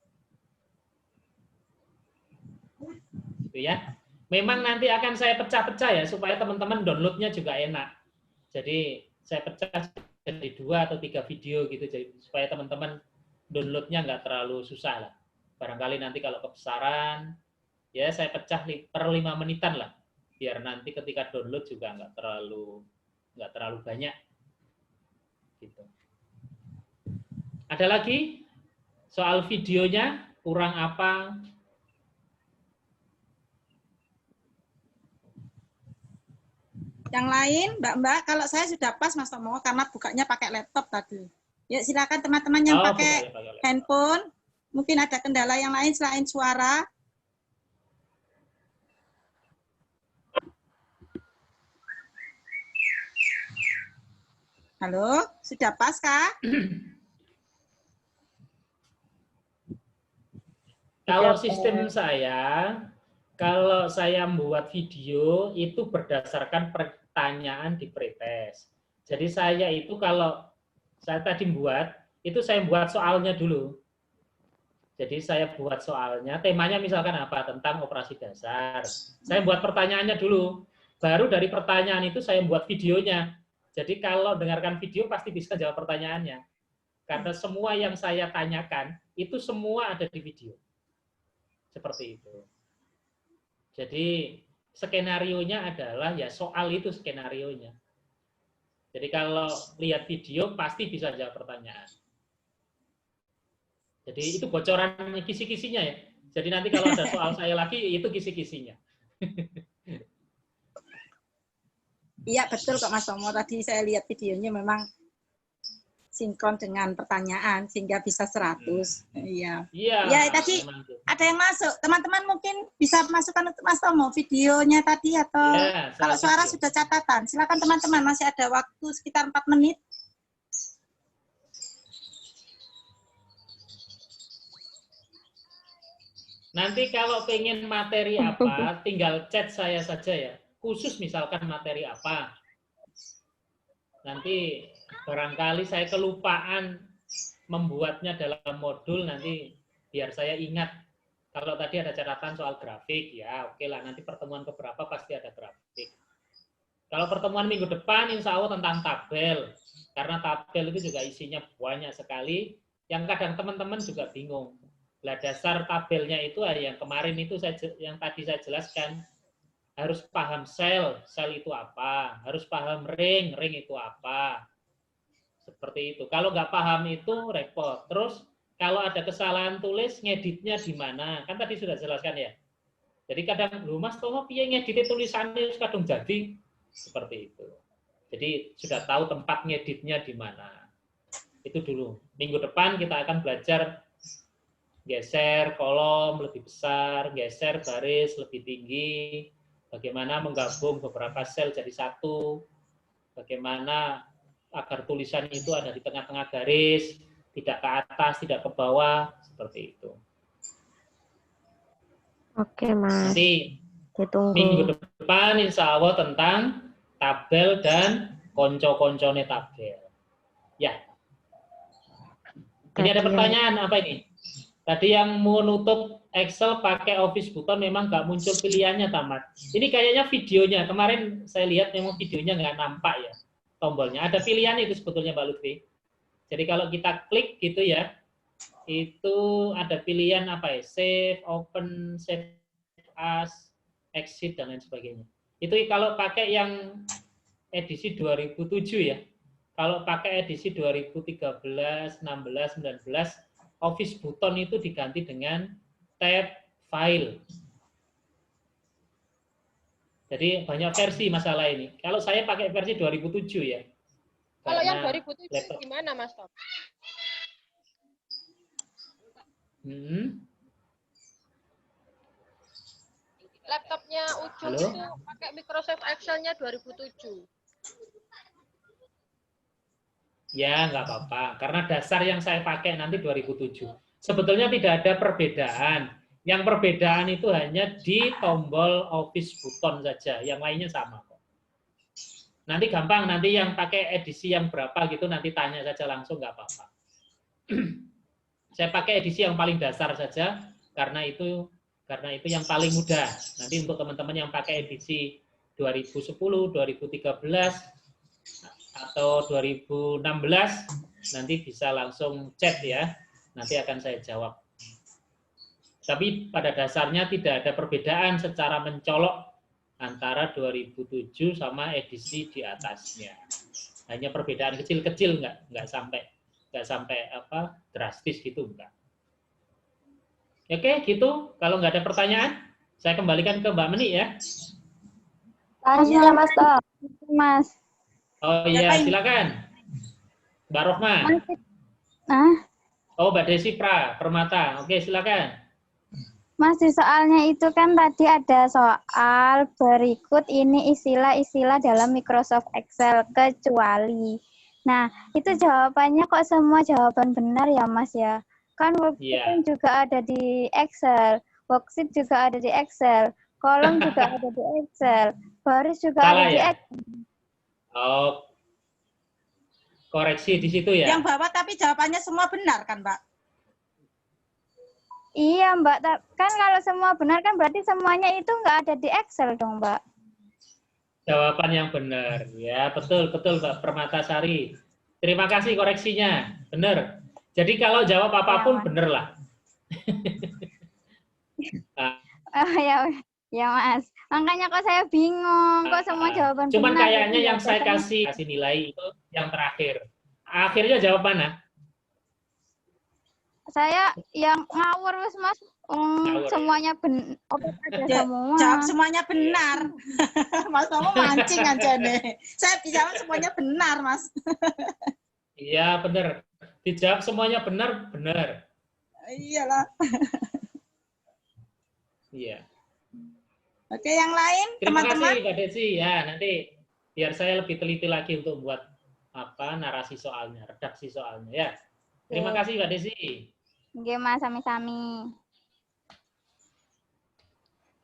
Gitu ya. Memang nanti akan saya pecah-pecah ya supaya teman-teman downloadnya juga enak. Jadi saya pecah jadi 2 atau 3 video gitu jadi supaya teman-teman downloadnya nggak terlalu susah lah. Barangkali nanti kalau kebesaran ya saya pecah per 5 menitan lah. Biar nanti ketika download juga nggak terlalu banyak gitu. Ada lagi soal videonya kurang apa? Yang lain Mbak kalau saya sudah pas Mas Tomo karena bukanya pakai laptop tadi. Ya silakan teman-teman yang pakai handphone mungkin ada kendala yang lain selain suara. Halo, sudah pas kah? Kalau sistem saya, kalau saya membuat video itu berdasarkan pertanyaan di pretest. Jadi saya itu kalau saya tadi buat, itu saya buat soalnya dulu. Jadi saya buat soalnya, temanya misalkan apa? Tentang operasi dasar. Saya buat pertanyaannya dulu. Baru dari pertanyaan itu saya buat videonya. Jadi kalau dengarkan video pasti bisa jawab pertanyaannya. Karena semua yang saya tanyakan, itu semua ada di video. Seperti itu. Jadi skenarionya adalah ya soal itu skenarionya. Jadi kalau lihat video pasti bisa jawab pertanyaan. Jadi itu bocoran kisi-kisinya ya. Jadi nanti kalau ada soal saya lagi itu kisi-kisinya. Iya betul kok Mas Tomo. Tadi saya lihat videonya memang sinkron dengan pertanyaan sehingga bisa 100. Iya. Ya tadi ada yang masuk. Teman-teman mungkin bisa masukkan untuk Mas Tomo videonya tadi atau kalau suara sudah catatan. Silakan teman-teman masih ada waktu sekitar 4 menit. Nanti kalau pengen materi apa, tinggal chat saya saja ya. Khusus misalkan materi apa. Nanti barangkali saya kelupaan membuatnya dalam modul, nanti biar saya ingat. Kalau tadi ada catatan soal grafik, ya oke lah, nanti pertemuan keberapa pasti ada grafik. Kalau pertemuan minggu depan, insya Allah tentang tabel. Karena tabel itu juga isinya banyak sekali, yang kadang teman-teman juga bingung. Lah dasar tabelnya itu yang kemarin itu yang tadi saya jelaskan, harus paham sel itu apa, harus paham ring itu apa. Seperti itu. Kalau nggak paham itu repot. Terus kalau ada kesalahan tulis, ngeditnya di mana? Kan tadi sudah jelaskan ya. Jadi kadang, lu Mas Tomo piye ngeditnya tulisannya kadang jadi seperti itu. Jadi sudah tahu tempat ngeditnya di mana. Itu dulu. Minggu depan kita akan belajar geser kolom lebih besar, geser baris lebih tinggi, bagaimana menggabung beberapa sel jadi satu, bagaimana agar tulisan itu ada di tengah-tengah garis, tidak ke atas, tidak ke bawah, seperti itu. Oke, Mas. Nanti ditunggu minggu depan insya Allah tentang tabel dan konco-koncone tabel. Ya. Ini ada pertanyaan apa ini? Tadi yang mau nutup Excel pakai Office button memang nggak muncul pilihannya, Tamat. Ini kayaknya videonya. Kemarin saya lihat memang videonya nggak nampak ya tombolnya. Ada pilihan itu sebetulnya Mbak Lutfi. Jadi kalau kita klik gitu ya, itu ada pilihan apa ya? Save, open, save as, exit dan lain sebagainya. Itu kalau pakai yang edisi 2007 ya. Kalau pakai edisi 2013, 16, 19, Office button itu diganti dengan tab file. Jadi banyak versi masalah ini. Kalau saya pakai versi 2007 ya. Kalau yang 2007 laptop. Gimana Mas Tom? Laptopnya Ujung itu pakai Microsoft Excel-nya 2007. Ya, nggak apa-apa. Karena dasar yang saya pakai nanti 2007. Sebetulnya tidak ada perbedaan. Yang perbedaan itu hanya di tombol Office button saja. Yang lainnya sama kok. Nanti gampang. Nanti yang pakai edisi yang berapa gitu, nanti tanya saja langsung, nggak apa-apa. Saya pakai edisi yang paling dasar saja, karena itu yang paling mudah. Nanti untuk teman-teman yang pakai edisi 2010, 2013, atau 2016 nanti bisa langsung chat ya, nanti akan saya jawab. Tapi pada dasarnya tidak ada perbedaan secara mencolok antara 2007 sama edisi di atasnya. Hanya perbedaan kecil-kecil, nggak sampai apa drastis gitu enggak. Oke, gitu. Kalau nggak ada pertanyaan, saya kembalikan ke Mbak Meni ya. Tanya Mas Tom. Mas. Oh iya, silakan. Mbak Rohma. Oh, Mbak Desi Permata. Oke, silakan. Mas, di soalnya itu kan tadi ada soal berikut ini istilah-istilah dalam Microsoft Excel kecuali. Nah, itu jawabannya kok semua jawaban benar ya, Mas ya? Kan worksheet juga ada di Excel, worksheet juga ada di Excel, kolom juga ada di Excel, baris juga ada di Excel. Oh, koreksi di situ ya. Yang bawah tapi jawabannya semua benar kan, Mbak? Iya, Mbak. Kan kalau semua benar kan berarti semuanya itu nggak ada di Excel dong, Mbak. Jawaban yang benar. Ya, betul, Mbak Permatasari. Terima kasih koreksinya. Benar. Jadi kalau jawab apapun benar lah. Ya, Mas. Makanya kok saya bingung, kok semua jawaban cuman benar. Kayaknya yang saya kasih nilai itu yang terakhir. Akhirnya jawab mana? Saya yang ngawur, Mas. Semuanya benar. Jawab semuanya benar. Mas Tomo mancing aja nih. Saya jawab semuanya benar, Mas. Iya, benar. Dijawab semuanya benar. Iyalah. Iya. Oke, yang lain, teman-teman. Terima kasih, Mbak Desi. Ya, nanti biar saya lebih teliti lagi untuk buat narasi soalnya, redaksi soalnya. Ya. Terima kasih, Mbak Desi. Oke, Mas, sami-sami.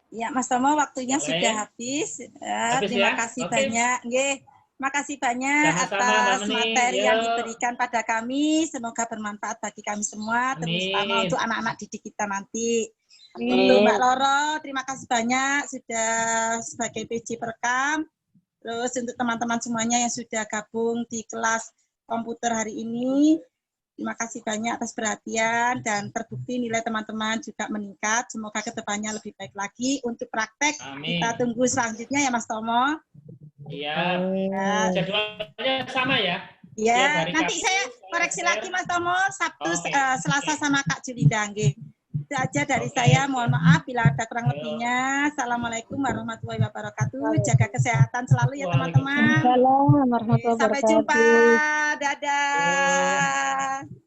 Ya, Mas Tomo, waktunya sudah habis. Terima kasih banyak. Makasih banyak atas materi yang diberikan pada kami. Semoga bermanfaat bagi kami semua, terutama untuk anak-anak didik kita nanti. Untuk Mbak Roro, terima kasih banyak sudah sebagai PJ Perekam. Terus untuk teman-teman semuanya yang sudah gabung di kelas komputer hari ini, terima kasih banyak atas perhatian dan terbukti nilai teman-teman juga meningkat. Semoga kedepannya lebih baik lagi. Untuk praktek, kita tunggu selanjutnya ya Mas Tomo. Iya. Jadwalnya sama ya? Ya, nanti saya koreksi lagi Mas Tomo, Sabtu, Selasa sama Kak Julinda. Nggih. Itu aja dari saya. Mohon maaf bila ada kurang lebihnya. Assalamualaikum warahmatullahi wabarakatuh. Jaga kesehatan selalu ya teman-teman. Waalaikumsalam warahmatullahi wabarakatuh. Sampai jumpa. Dadah.